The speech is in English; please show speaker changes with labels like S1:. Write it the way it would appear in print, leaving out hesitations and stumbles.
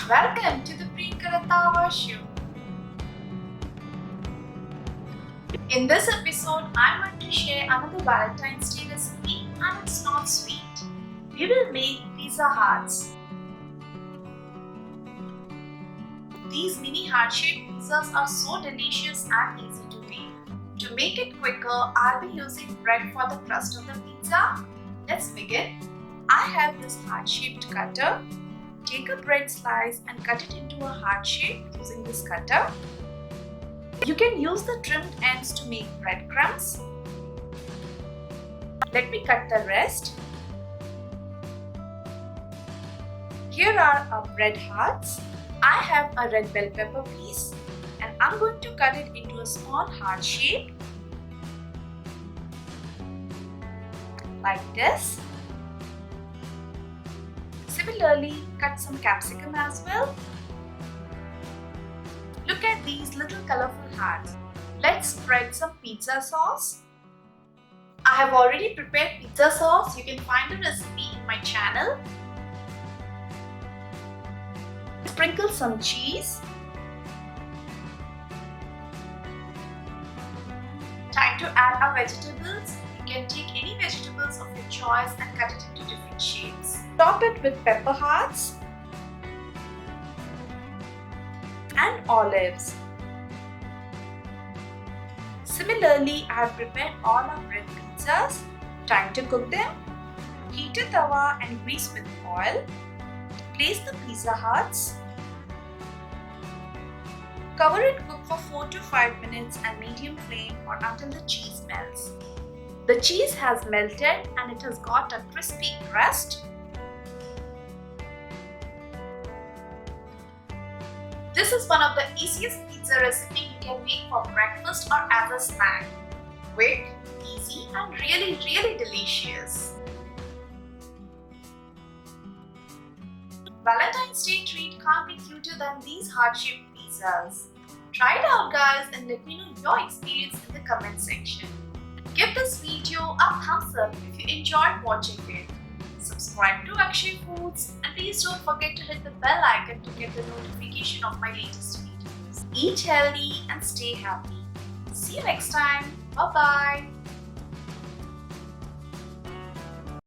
S1: Welcome to the Priyanka Rattawa show. In this episode, I'm going to share another Valentine's Day recipe and it's not sweet. We will make pizza hearts. These mini heart-shaped pizzas are so delicious and easy to make. To make it quicker, I'll be using bread for the crust of the pizza. Let's begin. I have this heart-shaped cutter. Take a bread slice and cut it into a heart shape using this cutter. You can use the trimmed ends to make breadcrumbs. Let me cut the rest. Here are our bread hearts. I have a red bell pepper piece and I'm going to cut it into a small heart shape like this. Similarly, cut some capsicum as well. Look at these little colorful hearts. Let's spread some pizza sauce. I have already prepared pizza sauce. You can find the recipe in my channel. Sprinkle some cheese. Time to add our vegetables. You can take any vegetables of your choice and cut it into different shapes. Top it with pepper hearts and olives. Similarly, I have prepared all our bread pizzas. Time to cook them. Heat a tawa and grease with oil. Place the pizza hearts. Cover and cook for 4 to 5 minutes at medium flame or until the cheese melts. The cheese has melted and it has got a crispy crust. This is one of the easiest pizza recipes you can make for breakfast or as a snack. Quick, easy and really delicious. Valentine's Day treat can't be cuter than these heart-shaped pizzas. Try it out guys and let me know your experience in the comment section. Give this video a thumbs up if you enjoyed watching it. Subscribe to Akshay Foods and please don't forget to hit the bell icon to get the notification of my latest videos. Eat healthy and stay happy. See you next time. Bye bye.